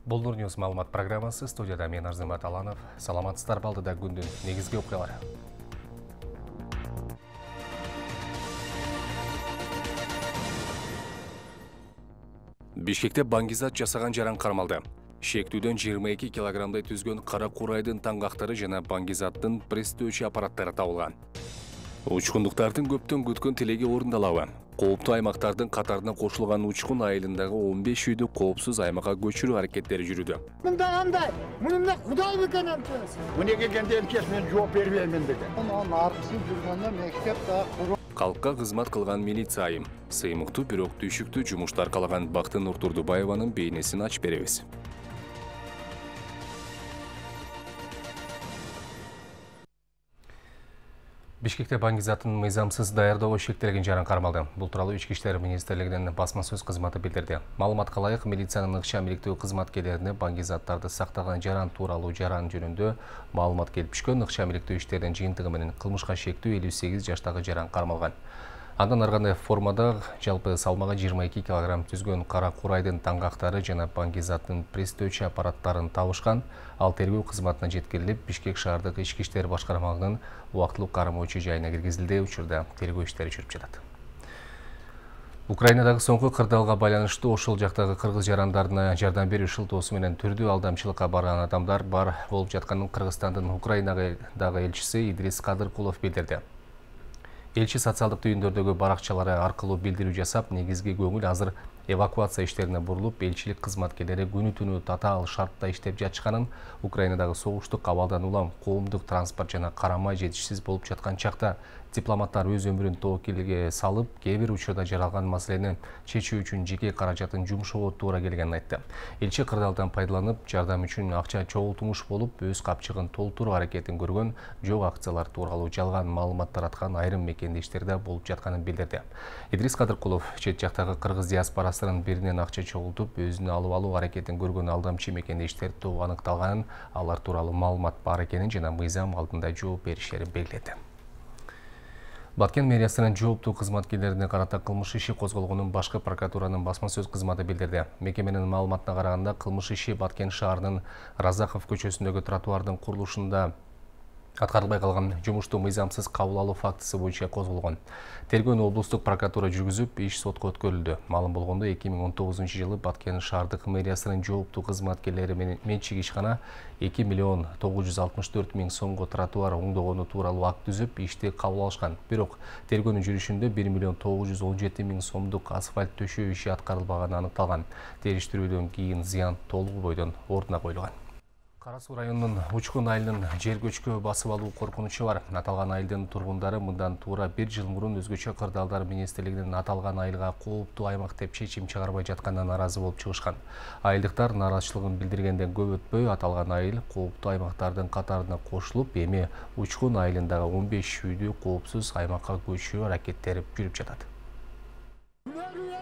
Бұл Нұр Ньюс маалымат программасы, студияда мен Арзымат Аланов. Саламатсыздар, балдыда күндүн негизги окуялары. Бишкекте баңгизат жасаган жаран кармалды. Шектүүдөн 22 килограммдай түзгөн кара курайдын таңгактары жана баңгизаттын пресстөөчү аппараттары табылган. Учкундуктардын көптөн күткөн тилеги орундалабы. Кооптуу аймактардын катарына кошулган Учкун айылындагы 15 үйдү коопсуз аймакка көчүрүү аракеттери жүрүүдө. Мында кандай? Муну Кудай бекен эмчес. Муну келгенде эмчес мен жооп бербеймин деген. Анын аркысы жүргөндө мектеп да Калкка кызмат кылган милиция айым. Сыймыктуу бирок түйшүктүү жумуштар калаган Бактын Нуртурдубаеванын бейнесин ачып беребиз. Бишкекте баңгизатын мыйзамсыз даярдоого шектелген жаран кармалды. Бул тууралуу Ички иштер министрлигинин басма сөз кызматы билдирди. Маалыматка ылайык, милициянын ыкчам иликтөө кызматкерлерине баңгизаттарды сактаган жаран тууралуу жаран жөнүндө маалымат келип түшкөн. Ыкчам иликтөө иштердин жыйынтыгы менен кылмышка шектүү 58 жаштагы жаран кармалган. Андан ар кандай формада жалпы салмагы 22 килограмм түзгөн кара курайдын таңгактары жана баңгизаттын пресстөөчү аппараттарын табышкан. Ал тергөө кызматына жеткирилип, Бишкек шаардык ички иштер башкармалыгынын убактылуу кармоочу жайына киргизилди. Учурда тергөө иштери жүрүп жатат. Украинадагы соңку кырдаалга байланыштуу ошол жактагы кыргыз жарандарына жардам берүү шылтоосу менен түрдүү алдамчылыкка барган адамдар бар болуп жатканын Кыргызстандын Украинадагы элчиси Идрис Кадыркулов билдирди. Элчи социалдык түйүндөрдөгү баракчалары аркылуу билдирүү жасап, негизги көңүл азыр эвакуация иштерине бурулуп, элчилик кызматкерлери күнү түнү татаал шартта иштеп жатышканын, Украинадагы согуштук абалдан улам коомдук транспорт жана карама жетишсиз болуп жаткан чакта дипломаттар өз өмүрүн тоокелге салып, кээ бир учурда жаралган маселени чечүү үчүн жеке каражатын жумшоого туура келгенин айтты. Элчи кырдаалдан пайдаланып, жардам үчүн акча чогултмуш болуп, өз капчыгын толтуруу аракетин көргөн, жок акциялар тууралуу жалган маалымат тараткан айрым мекендештерде болуп жатканын билдирди. Идрис Кадыркулов чет жактагы кыргыз диаспорасынын биринен акча чогултуп, өзүнө алып алуу аракетин көргөн алдамчы мекендештер тобу аныкталганын, алар тууралуу маалымат бар экенин жана мыйзам алдында жооп беришерин белгиледи. Баткен мэриясынын жооптуу кызматкерлерине карата кылмыш иши козголгонун башкы прокуратуранын басма сөз кызматы билдирди. Мекеменин маалыматына караганда, кылмыш иши Баткен шаарынын Разахов көчөсүндөгү тротуардын курулушунда аткарылбай калган жумушту мыйзамсыз кабыл алуу фактысы боюнча козголгон. Тергөөнү облустук прокуратура жүргүзүп, иш сотко өткөрүлдү. Маалым болгондой, 2019 Баткен шаардык мэриясынын жооптуу кызматкерлери менчик ишкана 2 миллион 964 миң сомго тротуар оңдогону тууралуу акт түзүп, ишти кабыл алышкан. Бирок тергөөнүн жүрүшүндө 1 миллион 917 миң сомдук асфальт төшөө иши аткарылбаганы аныкталган. Териштирүүдөн кийин зыян толугу бойдон ордуна коюлган. Кара Суу районунун Учкун айылынын жер көчкө басып алуу коркунучу бар. Аталган айылдын тургундары мындан туура 1 жыл мурун өзгөчө кырдаалдар министрлигинин аталган айылга кооптуу аймак деп чечим чыгарбай жаткандан наразы болуп чыгышкан. Айылдыктар нааразычылыгын билдиргенден көп өтпөй, аталган айыл кооптуу аймактардын катарына кошулуп, эми Учкун айылындагы 15 үйдү коопсуз аймакка көчүрүү аракеттери жүрүп жатат.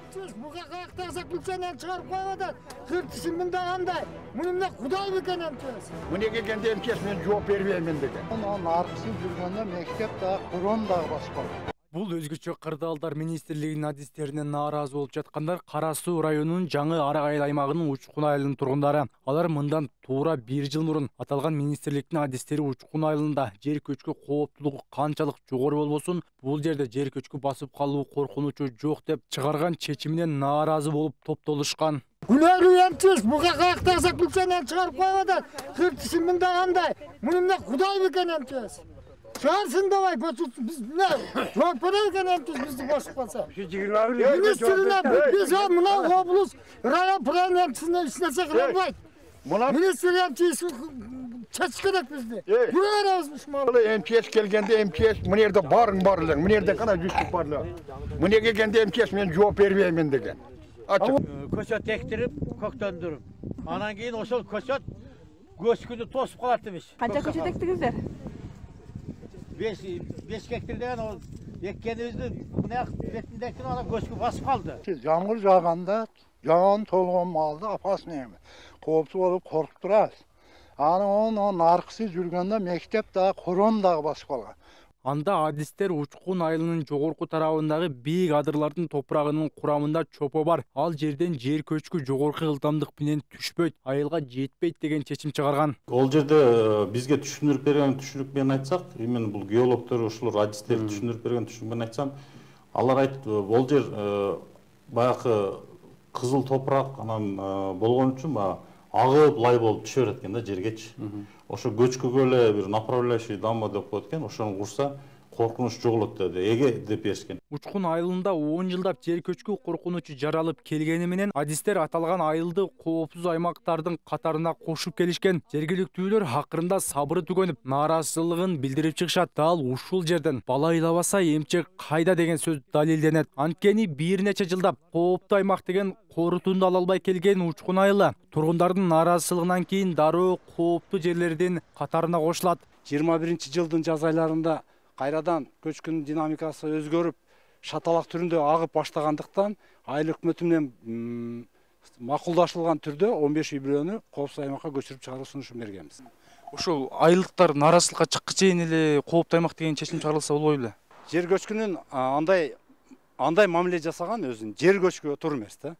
Буга каяктагы күлчөнөн чыгарып койгондо, кыртысын мында кандай? Муну Кудай бекен эмчес. Муну келгенде эмчес мен жооп бербеймин деген. Анын аркысы жүргөндө мектеп да, Курон да баскан. Бул өзгөчө кырдаалдар министрлигинин адистерине нааразы болуп жаткандар Кара Суу районунун жаңы Арак аймагынын Учкун айылынын тургундары. Алар мындан туура 1 жыл мурун аталган министрликтин адистери Учкун айылында жер көчкү кооптуулугу канчалык жогору болбосун, бул жерде жер көчкү басып калуу коркунучу жок деп чыгарган чечиминен нааразы болуп топтолушкан. Күнөөлүү эмчес, буга каяктагы күлчөнөн чыгарып койгондо, кыртысын мында кандай? Муну Кудай бекен эмчес. Çağırsın davay götürsün biz ne? Çok para ödenen bizi boş kalsa. Ministrine biz ha buna oblus raya paranın hepsine üstüne kılamayız. Ministrine hepsi çeşkedak bizde. Buraya yazmış mal. MTS gelgende MTS bu nerede barlar, bu nerede kana güçlük barlar. Bu nerede gelgende MTS men жооп бербеймин деген. Köşet ektirip köktendirip. Anan keyin oşol köşet göçkünü tosup kalat demiş. Kança köşet ektiğinizler? 5 hektardan o ekkenimizde bu ne betindeki ona göçkü basıp kaldı. Yağmur yağganda yağan tolğan maldı apasmayım. Koopsu olup korkup durarız. Onun arkası жүргөндө mekteep daha Koron dağı basıp kalgan. Анда адистер Учкун айылынын жогорку тарабындагы бийик адырлардын топурагынын курамында чопо бар. Ал жерден жер көчкү жогорку ылдамдык менен түшпөйт, айылга жетпейт деген чечим чыгарган. Ол жерде бизге түшүндүрүп менен айтсак, именно бул геологдор, ушулар адистер түшүндүрүп берген менен айтсам, алар айтты, ол жер баягы кызыл топурак анан болгон үчүн агып лай болуп түшө берет экен да жергечи. Ошо көчкүгө эле бир направляющий дамба деп коет экен, ошону курса коркунуч жоголот деди. Эге деп беришкен. Учкун айылында 10 жылдап жер көчкү коркунучу жаралып келгени менен адистер аталган айылды коопсуз аймактардын катарына кошуп келишкен. Жергиликтүүлөр акырында сабыры түгөнүп, нааразычылыгын билдирип чыгышат. Дал ушул жерден бала ыйлабаса эмчек кайда деген сөз далилденет. Анткени бир нече жылдап кооптуу аймак деген корутунду ала албай келген Учкун айылы тургундардын нааразычылыгынан кийин дароо кооптуу жерлердин катарына кошулат. 21-жылдын жаз айларында кайрадан көчкүнүн динамикасы өзгөрүп, шаталак түрүндө агып баштагандыктан айыл өкмөтү менен макулдашылган түрдө 15 үй бүлөнү коопсуз аймакка көчүрүп чыгаруу сунушун бергенбиз. Ошол айылдыктар нааразычылыкка чыккы чейин эле кооптуу аймак деген чечим чыгарылса болбой беле? Жер көчкүнүн андай мамиле жасаган өзүн жер көчкүгө туура эмес да.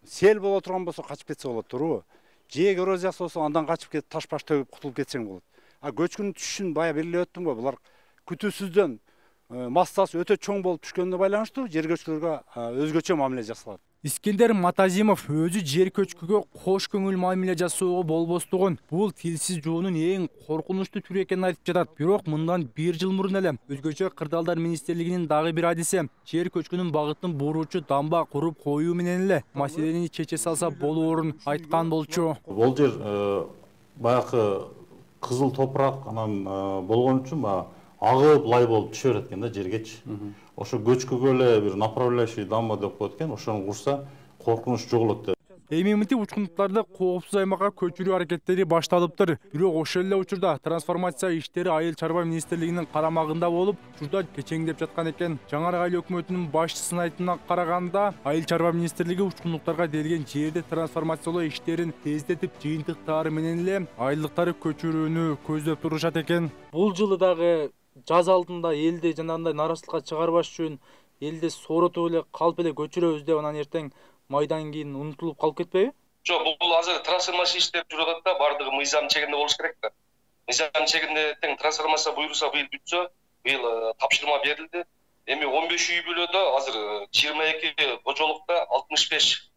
Сел боло турган болсо качып кетсе болот, туурабы? Жээк эрозиясы болсо андан качып кетип таш-баш төгүп кутулуп кетсең болот. Көчкүнүн түшүшүн бая белгилеп өттүм го, булар күтүүсүздөн массасы өтө чоң болуп түшкөнүнө байланыштуу жер көчкүлөргө өзгөчө мамиле жасалат. Искендер Матазимов өзү жер көчкүгө кош көңүл мамиле жасоого болбостугун, бул тилсиз жоонун эң коркунучтуу түрү экенин айтып жатат. Бирок мындан 1 жыл мурун эле Өзгөчө кырдаалдар министрлигинин дагы бир адиси жер көчкүнүн багытын буруучу дамба куруп коюу менен эле маселени чече салса болоорун айткан болчу. Ол жер баягы кызыл топурак анан болгон үчүн агып лай болуп түшө берет экен да жергечи. Ошо көчкүгө эле бир направляющий дамба деп коет экен, ошону курса коркунуч жоголот деди. Эми мынтип учкундуктарды коопсуз аймакка көчүрүү аракеттери башталыптыр. Бирок ошол эле учурда трансформация иштери Айыл чарба министрлигинин карамагында болуп, учурда кечеңдеп жаткан экен. Жаңы айыл өкмөтүнүн башчысынын айтымына караганда, Айыл чарба министрлиги учкундуктарга берилген жерди трансформациялоо иштерин тездетип, жыйынтыктары менен эле айылдыктары көчүрүүнү көздөп турушат экен. Бул жылы дагы жаз алдында элди жанагындай нааразычылыкка чыгарбаш үчүн элди сооротуп эле калп эле көчүрөбүз деп анан эртең майдан кийин унутулуп калып кетпейби? Жок, бул азыр трансформация иштери жүрүп атат да, бардыгы мыйзам чегинде болуш керек да. Мыйзам чегинде тең трансформация буйруса быйыл бүтсө, быйыл тапшырма берилди. Эми 15 үй бүлөдө азыр 22 кожолукта 65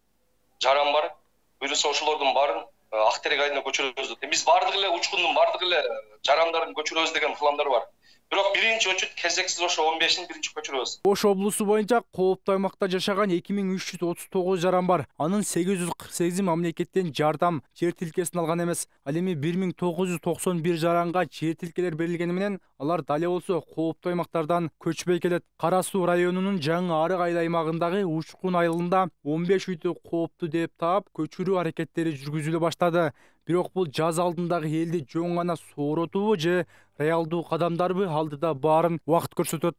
жаран бар. Буйруса ошолордун баарын Актерек айылына көчүрөбүз деп. Биз бардыгы эле учкундун бардыгы эле жарандарын көчүрөбүз деген пландар бар. Бирок биринчи очут кезексиз ошо 15-ин биринчи көчүрөбүз. Ош облусу боюнча кооптуу аймакта жашаган 2339 жаран бар. Анын 848 мамлекеттен жардам жер тилкесин алган эмес. Ал эми 1991 жаранга жер тилкелер берилгени менен алар дале болсо кооптуу аймактардан көчпөй келет. Кара Суу районунун Жаңы Арык айыл аймагындагы Учкун айылында 15 үйдү кооптуу деп таап, көчүрүү аракеттери жүргүзүлө баштады. Бирок бул жаз алдындагы элди жөн гана сооротуубу же реалдуу кадамдарбы алдыда баарын убакыт көрсөтөт.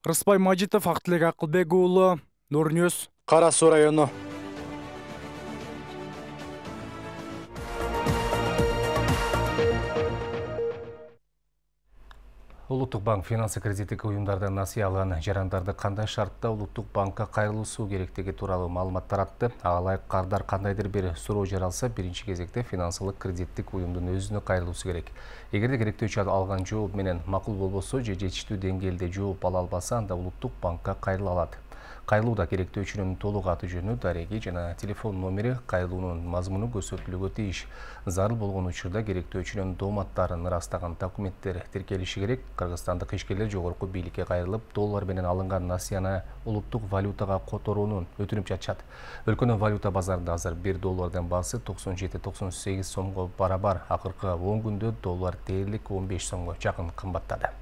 Рыспай Мажитов, Актылек Акылбек уулу, Нурньюз, Кара Суу району. Улуттук банк финансы кредиттик уюмдардан насыя алган жарандарды кандай шартта Улуттук банкка кайрылуусу керектиги тууралуу маалымат таратты. Ага ылайык кардар кандайдыр бир суроо жаралса, биринчи кезекте финансылык кредиттик уюмдун өзүнө кайрылуусу керек. Эгерде керектөөчү алган жооп менен макул болбосо же жетиштүү деңгээлде жооп ала албаса, анда Улуттук банкка кайрыла алат. Кайрылууда керектөөчүнүн толук аты жөнү, дареги жана телефон номери, кайрылуунун мазмуну көрсөтүлүүгө тийиш. Зарыл болгон учурда керектөөчүнүн дооматтарын ырастаган документтер тиркелиши керек. Кыргызстандык ишкерлер жогорку бийликке кайрылып, доллар менен алынган насыяны улуттук валютага которууну өтүнүп жатышат. Өлкөнүн валюта базарында азыр 1 доллардын баасы 97-98 сомго барабар. Акыркы 10 күндө доллар дээрлик 15 сомго жакын кымбаттады.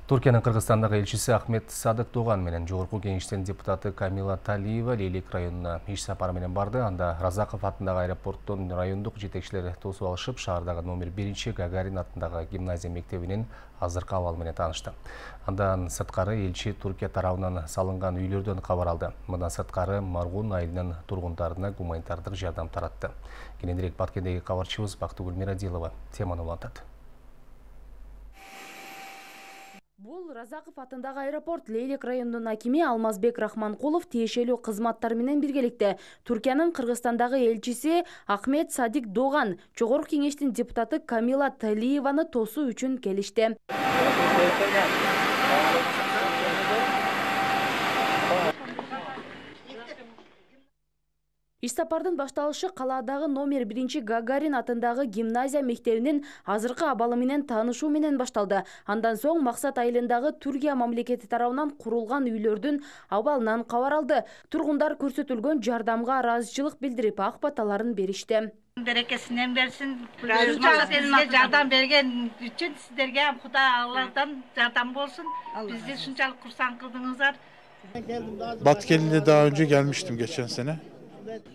Түркиянын Кыргызстандагы элчиси Ахмет Садык Доган менен жогорку кеңештин депутаты Камила Талиева Лейлек районуна иш сапары менен барды. Анда Разаков атындагы аэропорттон райондук жетекчилер тосуп алышып, шаардагы номер 1 Гагарин атындагы гимназия мектебинин азыркы абалы менен таанышты. Андан сырткары элчи Түркия тарабынан салынган үйлөрдөн кабар алды. Мындан сырткары Маргун айылынын тургундарына гуманитардык жардам таратты. Кененирээк Баткендеги кабарчыбыз Бактыгүл Мирадилова теманы улантат. Бул Разаков атындагы аэропорт Лейлек районунун акими Алмазбек Рахманкулов тиешелүү кызматтар менен биргеликте Түркиянын Кыргызстандагы элчиси Ахмет Садик Доган, Жогорку кеңештин депутаты Камила Талиеваны тосуу үчүн келишти. Иш сапардын башталышы калаадагы номер 1 Гагарин атындагы гимназия мектебинин азыркы абалы менен таанышуу менен башталды. Андан соң Максат айылындагы Түркия мамлекети тарабынан курулган үйлөрдүн абалынан кабар алды. Тургундар көрсөтүлгөн жардамга ыраазычылык билдирип, ак баталарын беришти. Берекесинен берсин. Сизге жардам берген үчүн сиздерге Кудай Алладан жардам болsun. Bizi şunçalık kursan kıldınızlar. Batkeli'de daha önce gelmiştim geçen sene.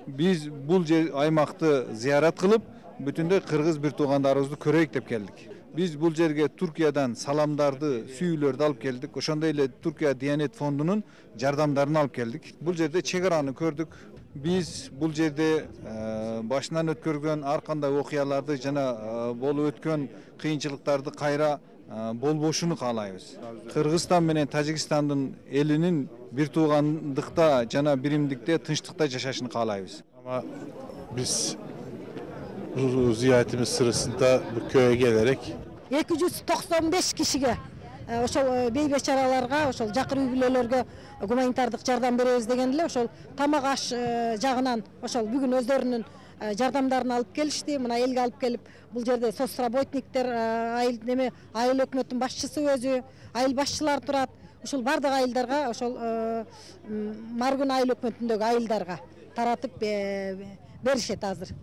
Biz bul aymaktı ziyaret kılıp bütün de Kırgız bir tuğandarımızı köreyik dep geldik. Biz bul yerge Türkiye'den salamdardı, süyülörde alıp geldik. Oşanda ile Türkiye Diyanet Fondu'nun jardamlarını alıp geldik. Bul yerde çegaranı gördük. Biz bul yerde başından ötkörgön arkanda okuyalardı, jana bolu ötkön kıyınçılıklardı kayra bol boşunu kalayız. Kırgızstan menen Tacikistan'ın elinin bir tuğandıkta, jana birimdikte, tınçlıkta yaşaşını kalayız. Ama biz bu ziyaretimiz sırasında bu köye gelerek 295 kişiye, oşol beybeçaralarga, oşol jakır üylölörgө гуманитардык жардам беребиz дегенде, ошол тамак аш жагынан ошол бүгүн өздөрүнүн жардамдарын алып келишти. Мына элге алып келип, бул жерде соцработниктер, айыл өкмөттүн башчысы өзү, айыл башчылары турат. Ошол бардык айылдарга, ошол Маргун айыл өкмөтүндөгү айылдарга таратып беришет азыр.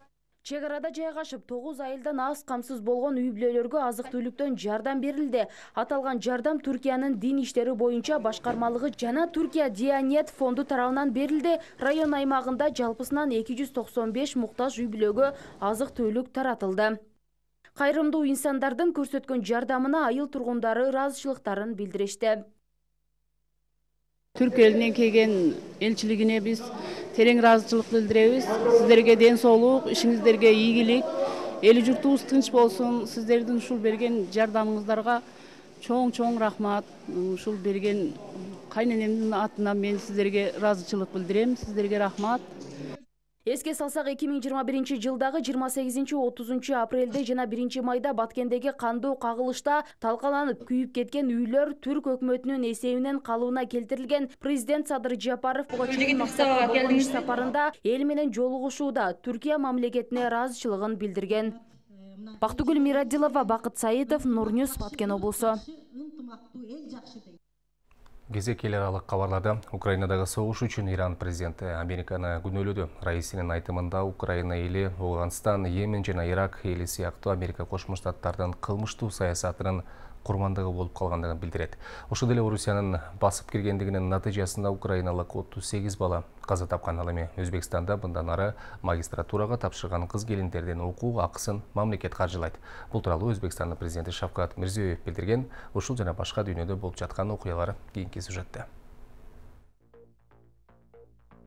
Чегарада жайгашып 9 айылдан аз камсыз болгон үй бүлөлөргө азык-түлүктөн жардам берилди. Аталган жардам Түркиянын дин иштери боюнча башкармалыгы жана Түркия Диянет фонду тарабынан берилди. Район аймагында жалпысынан 295 муктаж үй бүлөгө азык-түлүк таратылды. Кайрымдуу инсандардын көрсөткөн жардамына айыл тургундары ыраазычылыктарын билдиришти. Türk elinden kelgen elçiligine biz tereң ыраазычылык bildirебиz. Sizlerge den soолук, işiңиздерге ийгилик, eli jurtubuz тынч болсун. Сиздердин ушул берген жардамыңыздарга чоң рахмат. Ушул берген кайненемдин атынан мен сиздерге ыраазычылык билдирем. Сиздерге рахмат. Эске салсак 2021 жылдагы 28-30 апрелде жана 1 майда Баткендеги кандуу кагылышта талкаланып күйүп кеткен үйлөр Түрк өкмөтүнүн эсебинен калууна келтирилген. Президент Садыр Жапаров буга чейин максатка болгон иш сапарында эл менен жолугушууда Түркия мамлекетине ыраазычылыгын билдирген. Бактыгүл Мирадилова, Бакыт Саитов, Нурньюс, Баткен облусу. Кезек эл аралык кабарларда Украинадагы согуш үчүн Иран президенти Американы күнөөлөдү. Раисинин айтымында Украина эли Ауганстан, Йемен жана Ирак эли сыяктуу Америка Кошмо Штаттардын кылмыштуу саясатынын курмандыгы болуп калгандыгын билдирет. Ошол эле Орусиянын басып киргендигинин натыйжасында украиналык 38 бала каза тапкан. Ал эми Өзбекстанда мындан ары магистратурага тапшырган кыз келиндердин окуу акысын мамлекет каржылайт. Бул тууралуу Өзбекстандын президенти Шавкат Мирзиёев билдирген. Ушул жана башка дүйнөдө болуп жаткан окуялар кийинки сюжетте.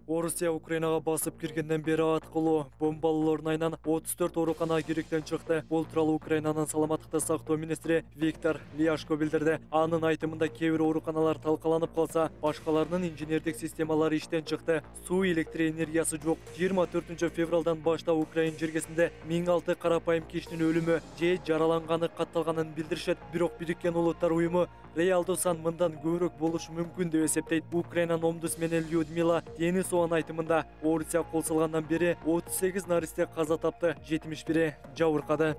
Орусия Украинага басып киргенден бери аткылуу бомбалоордун айынан 34 оорукана керектен чыкты. Бул тууралуу Украинанын саламаттыкты сактоо министри Виктор Лиашко билдирди. Анын айтымында кээ бир ооруканалар талкаланып калса, башкаларынын инженердик системалары иштен чыкты. Суу электр энергиясы жок. 24 февралдан баштап Украин жергесинде 1006 карапайым кишинин өлүмү же жараланганы катталганын билдиришет. Бирок Бириккен Улуттар уюму реалдуу сан мындан көбүрөөк болушу мүмкүн деп эсептейт. Украинанын омбудсмени Людмила Денисованын айтымында Орусия кол салгандан бери 38 наристе каза тапты, 71 жабыркады.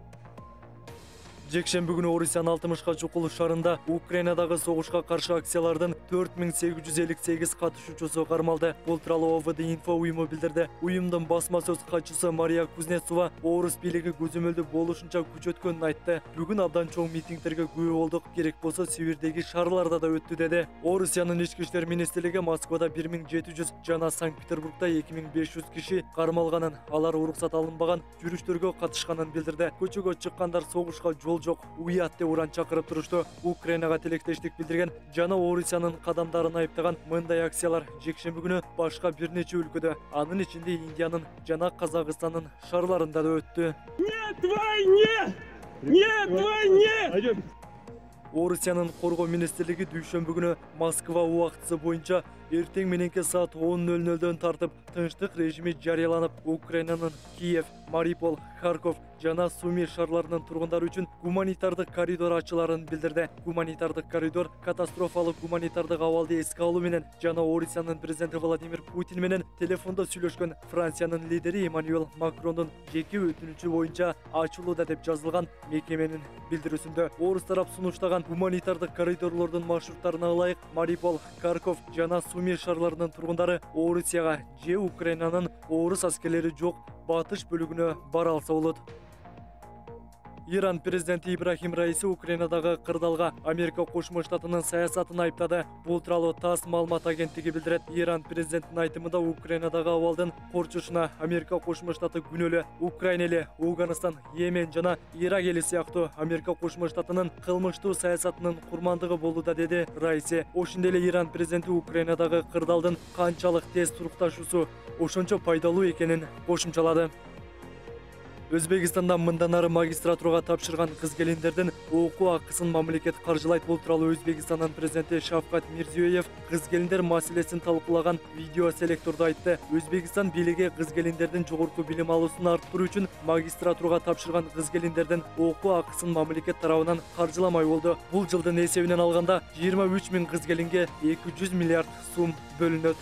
Жекшемби күнү Орусиянын 60ка чукул шаарында Украинадагы согушка каршы акциялардын 4858 катышуучусу кармалды. Бул тууралуу ОВД Инфо уюму билдирди. Уюмдун басма сөз катчысы Мария Кузнецова орус бийлиги көзөмөлдү болушунча күч өткөнүн айтты. Бүгүн абдан чоң митингдерге күбө болдук, керек болсо Сибирдеги шаарларда да өттү деди. Орусиянын ички иштер министрлиги Москвада 1700 жана Санкт-Петербургда 2500 киши кармалганын, алар уруксат алынбаган жүрүштөргө катышканын билдирди. Көчөгө чыккандар согушка жол жок, уят деп уран чакырып турушту. Украинага тилектештик билдирген жана Орусиянын кадамдарын айыптаган мындай акциялар жекшемби күнү башка бир нече өлкөдө, анын ичинде Индиянын жана Казакстандын шаарларында да өттү. Нет войне! Нет войне! Орусиянын коргоо министрлиги дүйшөмбү күнү Москва убактысы боюнча эртең мененки саат 10:00 тартып тынчтык режими жарыяланып, Украинанын Киев, Мариупол, Харьков жана Суми шаарларынын тургундары үчүн гуманитардык коридор ачыларын билдирди. Гуманитардык коридор катастрофалык гуманитардык абалды эске алуу менен жана Орусиянын президенти Владимир Путин менен телефондо сүйлөшкөн Франциянын лидери Эммануэль Макрондун жеке өтүнүчү боюнча ачылууда деп жазылган мекеменин билдирүүсүндө. Орус тарап сунуштаган гуманитардык коридорлордун маршруттарына ылайык Мариупол, Харьков жана Суми шаарларынын тургундары Орусияга же Украинанын орус аскерлери жок батыш бөлүгүнө бара алса болот. Иран президенти Ибрахим Раиси Украинадагы кырдаалга Америка Кошмо Штатынын саясатын айыптады. Бул тууралуу ТАСС маалымат агенттиги билдирет. Иран президентинин айтымында Украинадагы абалдын корчушуна Америка Кошмо Штаты күнөөлүү. Украина эле, Афганистан, Йемен жана Ирак эли сыяктуу Америка Кошмо Штатынын кылмыштуу саясатынын курмандыгы болууда, деди Раиси. Ошондой эле Иран президенти Украинадагы кырдаалдын канчалык тез турукташуусу ошончо пайдалуу экенин кошумчалады. Өзбекстанда мындан ары магистратурага тапшырган кыз-келиндердин окуу акысын мамлекет каржылайт. Бул тууралуу Өзбекстандын президенти Шавкат Мирзиёев кыз-келиндер маселесин талкуулаган видео селектордо айтты. Өзбекстан бийлиги кыз-келиндердин жогорку билим алуусун арттыруу үчүн магистратурага тапшырган кыз-келиндердин окуу акысын мамлекет тарабынан каржыламай болду. Бул жылдын эсебинен алганда 23 000 кыз-келинге 200 миллиард сум бөлүнөт.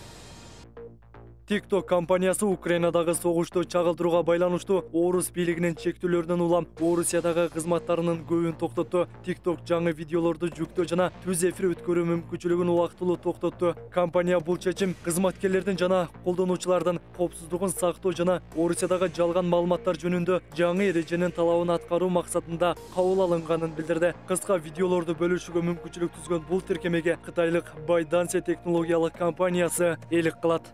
TikTok компаниясы Украинадагы согушту чагылдырууга байланыштуу орус бийлигинин чектөөлөрүнөн улам Орусиядагы кызматтарынын көбүн токтотту. TikTok жаңы видеолорду жүктөө жана түз эфир өткөрүү мүмкүнчүлүгүн убактылуу токтотту. Компания бул чечим кызматкерлердин жана колдонуучулардын коопсуздугун сактоо жана Орусиядагы жалган маалыматтар жөнүндө жаңы эреженин талабын аткаруу максатында кабыл алынганын билдирди. Кыска видеолорду бөлүшүүгө мүмкүнчүлүк түзгөн бул тиркемеге кытайлык ByteDance технологиялык компаниясы элик кылат.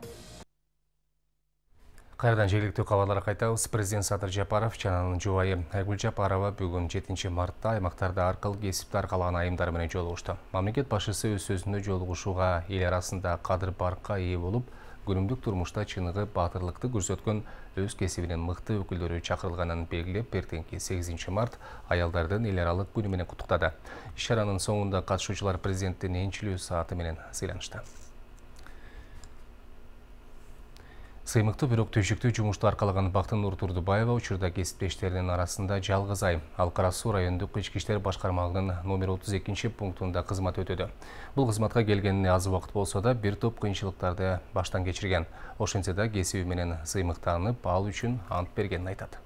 Кайрадан жергиликтүү кабарларга кайтабыз. Президент Садыр Жапаров жана анын жубайы Айгүл Жапарова бүгүн 7 мартта аймактарда аркылуу кесипти аркалаган айымдар менен жолугушту. Мамлекет башчысы өз сөзүндө жолугушууга эл арасында кадыр баркка ээ болуп, күнүмдүк турмушта чыныгы баатырлыкты көрсөткөн өз кесибинин мыкты өкүлдөрү чакырылганын белгилеп, эртеңки 8 март аялдардын эл аралык күнү менен куттуктады. Иш-чаранын соңунда катышуучулар президенттин энчилүү сааты менен сыйланышты. Сыймыктуу бирок түйшүктүү жумушту аркалаган Бактынур Турдубаева учурда кесиптештеринин арасында жалгыз айым ал Кара Суу райондук ички иштер башкармалыгынын номер 32 пунктунда кызмат өтөдү. Бул кызматка келгенине аз убакыт болсо да бир топ кыйынчылыктарды баштан кечирген. Ошентсе да кесиби менен сыймыктанып ал үчүн ант бергенин айтат.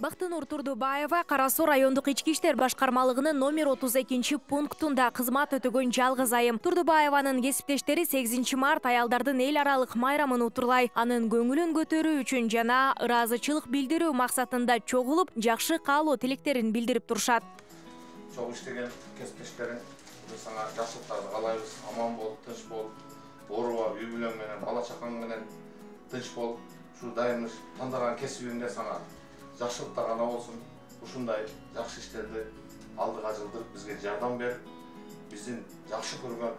Бактынур Турдубаева Кара Суу райондук ички иштер башкармалыгынын номер 32 пунктунда кызмат өтөгөн жалгыз айым. Турдубаеванын кесиптештери 8 март аялдардын эл аралык майрамын утурлай, анын көңүлүн көтөрүү үчүн жана ыраазычылык билдирүү максатында чогулуп, жакшы каалоо тилектерин билдирип турушат. Чогуу иштеген кесиптештериң, сага жакшылыктарды каалайбыз, аман бол, тынч бол, ооруба, үй бүлөң менен, бала чакаң менен тынч бол. Ушу дайым тандаган кесибиңде сага жакшылыктар гана болсун. Ушундай жакшы иштерди алдыга жылдырып бизге жардам берип, биздин жакшы көргөн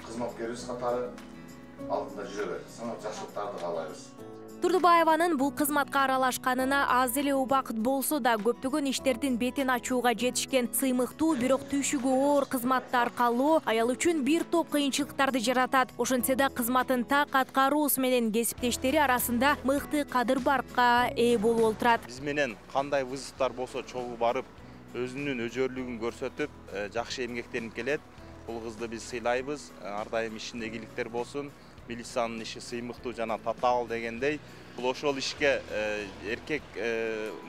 кызматкерибиз катары алдында жүрө бер. Сага жакшылыктарды каалайбыз. Турдубаеванын бул кызматка аралашканына аз эле убакыт болсо да көптөгөн иштердин бетин ачууга жетишкен. Сыймыктуу бирок түйшүгү оор кызматты аркалоо аял үчүн бир топ кыйынчылыктарды жаратат. Ошентсе да кызматын так аткаруусу менен кесиптештери арасында мыкты кадыр баркка ээ болуп олтурат. Биз менен кандай вызовтар болсо чогуу барып, өзүнүн өжөрлүгүн көрсөтүп, жакшы эмгектенип келет. Бул кызды биз сыйлайбыз. Ар дайым ишинде ийгиликтер болсун. Милициянын иши сыймыктуу жана татаал дегендей, бул ошол ишке эркек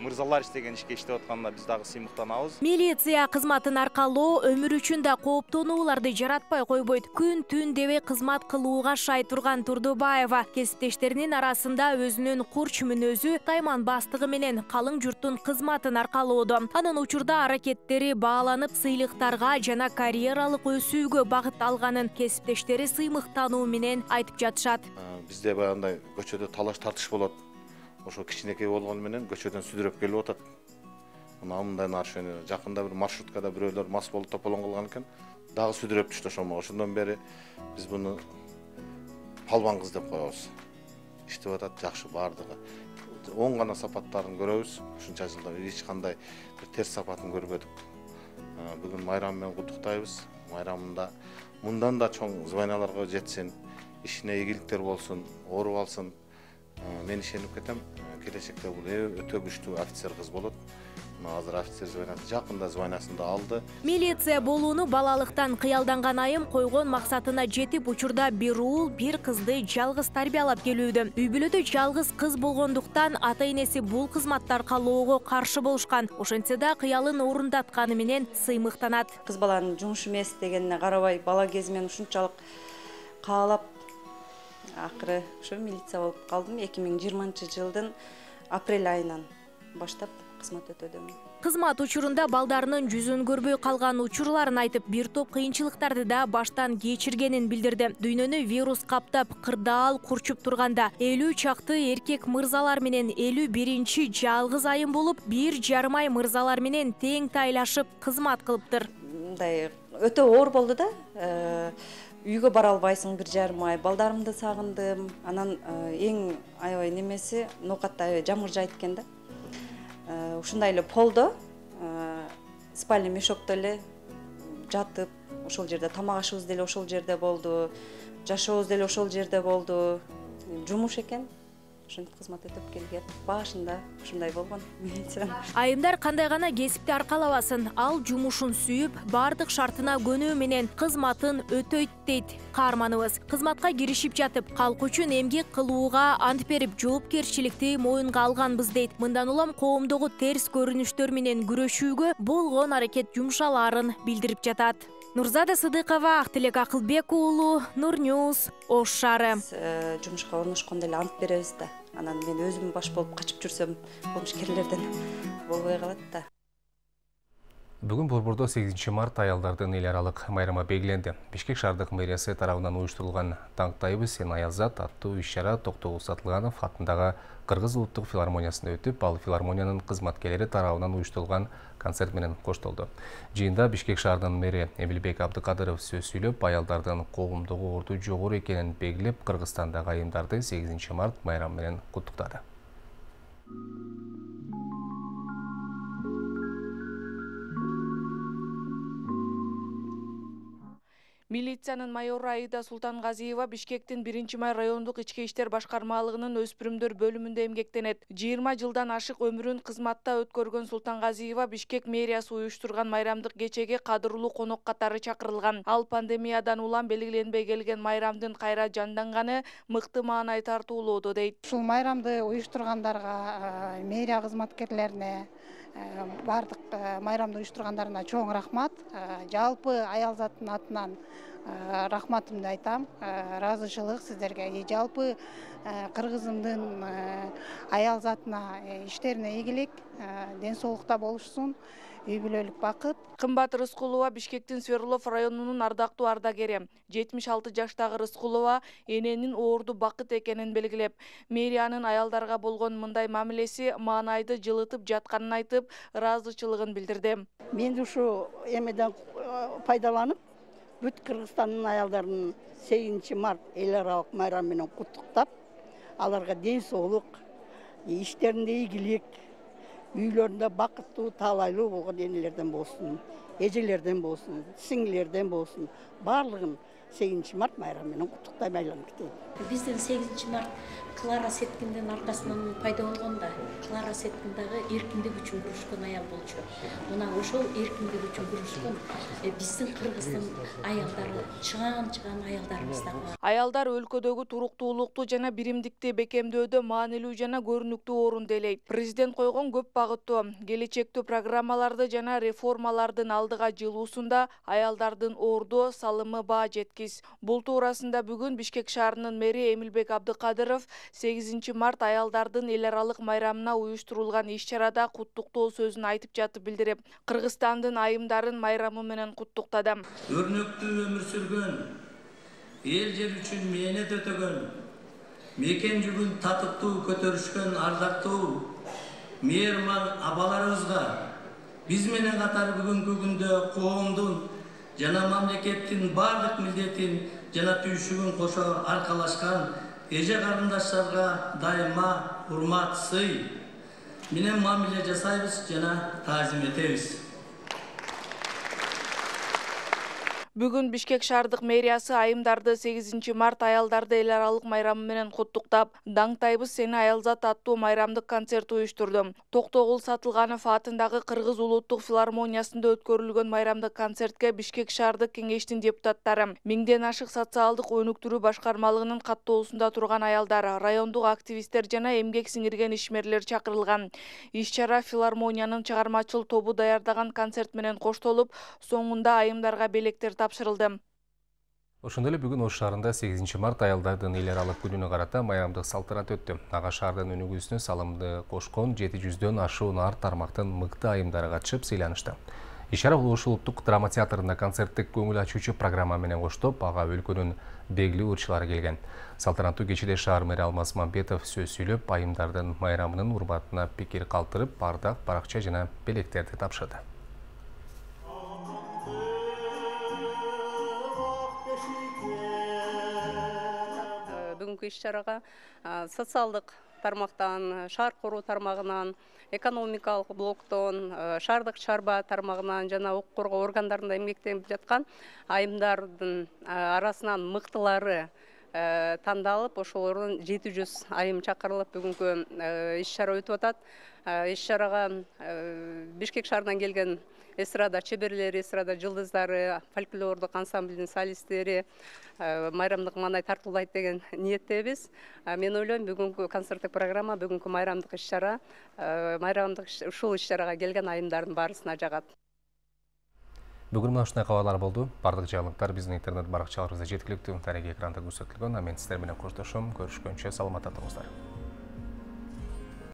мырзалар иштеген ишке иштеп атканда биз дагы сыймыктанабыз. Милиция кызматын аркалоо өмүр үчүн да кооптонууларды жаратпай койбойт. Күн түн дебей кызмат кылууга шай турган Турдубаева кесиптештеринин арасында өзүнүн курч мүнөзү, тайман бастыгы менен калың журттун кызматын аркалоодо. Анын учурда аракеттери бааланып, сыйлыктарга жана карьералык өсүүгө багыт алганын кесиптештери сыймыктануу менен айтып жатышат. Бизде баягындай көчөдө талаш тартыш болот. Ошо кичинекей болгону менен көчөдөн сүдүрөп келип атат. Мына мындай нарушение жакында бир маршруткада бирөөлөр мас болуп тополон кылган экен. дагы сүдүрөп түштү ошомо. Ошондон бери биз буну палбан кыз деп коебуз. Иштеп атат, жакшы бардыгы. Оң гана сапаттарын көрөбүз. Ушунча жылда эч кандай бир терс сапатын көрбөдүк. Бүгүн майрам менен куттуктайбыз. Майрамында мындан да чоң званияларга жетсин, ишине ийгиликтер болсун, ооруп алсын. Мен ишенип кетем, келечекте бул өтө күчтүү офицер кыз болот. Азыр офицер званиясы жакында званиясында алды. Милиция болууну балалыктан кыялданган айым койгон максатына жетип, учурда бир уул, бир кызды жалгыз тарбиялап келүүдө. Үй бүлөдө жалгыз кыз болгондуктан ата-энеси бул кызматтар калоого каршы болушкан. Ошентсе да кыялын орундатканы менен сыймыктанат. Кыз баланын жумуш эмес дегенине карабай, бала кезимен ушунчалык каалап, акыры ошо милиция болуп калдым. 2020-жылдын апрель айынан баштап кызмат өтөдүм. Кызмат учурунда балдарынын жүзүн көрбөй калган учурларын айтып, бир топ кыйынчылыктарды да баштан кечиргенин билдирди. Дүйнөнү вирус каптап, кырдаал курчуп турганда 50 чакты эркек мырзалар менен 51-чи жалгыз айым болуп, 1,5 ай мырзалар менен тең тайлашып кызмат кылыптыр. Мындай өтө оор болду да. Үйгө бара албайсың 1,5 ай. Балдарымды сагындым. Анан эң аябай немеси ноокатта аябай жамыр жайт экен да. Ушундай эле полдо, спальный мешокто эле жатып, ошол жерде тамак ашыбыз деле ошол жерде болду, жашообуз деле ошол жерде болду. Жумуш экен. Ошентип кызмат өтөп келген. Башында ушундай болгон милиция. Айымдар кандай гана кесипти аркалабасын, ал жумушун сүйүп, бардык шартына көнүү менен кызматын өтөйт дейт каарманыбыз. Кызматка киришип жатып, калк үчүн эмгек кылууга ант берип, жоопкерчиликти моюнга алганбыз дейт. Мындан улам коомдогу терс көрүнүштөр менен күрөшүүгө болгон аракет жумшалаарын билдирип жатат. Нурзада Сыдыкова, Актилек Акылбек уулу, Нур Ньюс, Ош шаары. Жумушка орношкондо эле ант беребиз да. Анан мен өзүм баш болуп качып жүрсөм, кылмышкерлерден болбой калат да. Бүгүн Борбордо 8 март аялдардын эл аралык майрамы белгиленди. Бишкек шаардык мэриясы тарабынан уюштурулган Таңктайбыз сен аялзат аттуу иш-чара Токтогул Сатылганов атындагы Кыргыз улуттук филармониясында өтүп, ал филармониянын кызматкерлери тарабынан уюштурулган концерт менен коштолду. Жыйында Бишкек шаарынын мэри Эмилбек Абдыкадыров сөз сүйлөп, аялдардын коомдук орду жогору экенин белгилеп, Кыргызстандагы айымдарды 8 март майрамы менен куттуктады. Милициянын майору Аида Султангазиева Бишкектин 1-май райондук ички иштер башкармалыгынын өспүрүмдөр бөлүмүндө эмгектенет. 20 жылдан ашык өмүрүн кызматта өткөргөн Султангазиева Бишкек мэриясы уюштурган майрамдык кечеге кадырлуу конок катары чакырылган. Ал пандемиядан улам белгиленбей келген майрамдын кайра жанданганы мыкты маанай тартуулоодо дейт. Ушул майрамды уюштургандарга, мэрия кызматкерлерине, бардык майрамды уюштургандарына чоң рахмат. Жалпы аялзаттын атынан рахматымды айтам, ыраазычылык сиздерге. Жалпы кыргызымдын аялзатына, иштерине ийгилик, ден соолукта болушсун, үй бүлөлүк бакыт. Кымбат Рыскулова Бишкектин Сверлов районунун ардактуу ардагери. 76 жаштагы Рыскулова эненин оорду бакыт экенин белгилеп, мэриянын аялдарга болгон мындай мамилеси маанайды жылытып жатканын айтып, ыраазычылыгын билдирди. Мен ушу эмеден пайдаланып, бүт Кыргызстандын аялдарын 8 март эл аралык майрам менен куттуктап, аларга ден соолук, иштеринде ийгилик, үйлөрүндө бакыттуу, таалайлуу болгон энелерден болсун, эжелерден болсун, сиңилерден болсун, баардыгын 8 март майрам менен куттуктайм айланып. Биздин 8 март Клара Сеткиндин аркасынан пайда болгон да. Клара Сеткин дагы эркиндик үчүн күрөшкөн аял болчу. Мына ошол эркиндик үчүн күрөшкөн биздин Кыргыздын аялдары, чыган аялдарыбыз да бар. Аялдар өлкөдөгү туруктуулукту жана биримдикти бекемдөөдө маанилүү жана көрүнүктүү орунду ээлейт. Президент койгон көп багыттуу, келечектүү программаларды жана реформалардын алдыга жылуусунда аялдардын орду, салымы баа жеткис. Бул туурасында бүгүн Бишкек шаарынын мэри Эмилбек Абдыкадыров 8 март аялдардын эл аралык майрамына уюштурулган иш-чарада куттуктоо сөзүн айтып жатып билдирип, Кыргызстандын айымдарын майрамы менен куттуктады. Өрнөктүү өмүр сүргөн, эл жер үчүн мээнет өтөгөн, мекен жүгүн татыктуу көтөрүшкөн ардактуу мээрман абаларыбызга биз менен катар бүгүнкү күндө коомдун жана мамлекеттин бардык милдетин жана түйшүгүн кошо аркалашкан эже карындаштарга дайыма урмат, сый менен мамиле жасайбыз жана таазим этебиз. Бүгүн Бишкек шаардык мэриясы айымдарды 8 март аялдарды эл аралык майрамы менен куттуктап, Даңтайбыз сени аялзат аттуу майрамдык концерт уюштурду. Токтогул Сатылганов атындагы Кыргыз улуттук филармониясында өткөрүлгөн майрамдык концертке Бишкек шаардык кеңештин депутаттары, миңден ашык социалдык өнүктүрүү башкармалыгынын каттоосунда турган аялдар, райондук активисттер жана эмгек сиңирген ишмерлер чакырылган. Иш-чара филармониянын чыгармачыл тобу даярдаган концерт менен коштолуп, соңунда айымдарга белектер тапшырылды. Ошондой эле бүгүн Ош шаарында 8 март аялдардын эл аралык күнүнө карата майрамдык салтанат өттү. Ага шаардын өнүгүүсүнө салымды кошкон 700дөн ашуун ар тармактын мыкты айымдары катышып сыйланышты. Иш-чара Ош улуттук драма театрында концерттик көңүл ачуучу программа менен коштоп, ага өлкөнүн белгилүү ырчылары келген. Салтанаттуу кечеде шаар мэри Алмаз Мамбетов сөз сүйлөп, айымдардын майрамынын урматына пикир калтырып, бардак баракча жана белектерди тапшырды. Бүгүнкү иш-чарага социалдык тармактан, шаар коруу тармагынан, экономикалык блоктон, шаардык чарба тармагынан жана укук коргоо органдарында эмгектенип жаткан айымдардын арасынан мыктылары тандалып, ошолордун 700 айым чакырылып бүгүнкү иш-чара өтүп атат. Иш-чарага Бишкек шаарынан келген эстрада чеберлери, эстрада жылдыздары, фольклордук ансамблдин солисттери майрамдык маанай тартуулайт деген ниеттебиз. Мен ойлойм, бүгүнкү концерттик программа, бүгүнкү майрамдык иш-чара, ушул иш-чарага келген айымдардын баарысына жагат. Бүгүн мына ушундай кабарлар болду. Бардык жаңылыктар биздин интернет баракчаларыбызда жеткиликтүү. Тариги экранда көрсөтүлгөн. Мен сиздер менен коштошом. Көрүшкөнчө саламатта туруңуздар.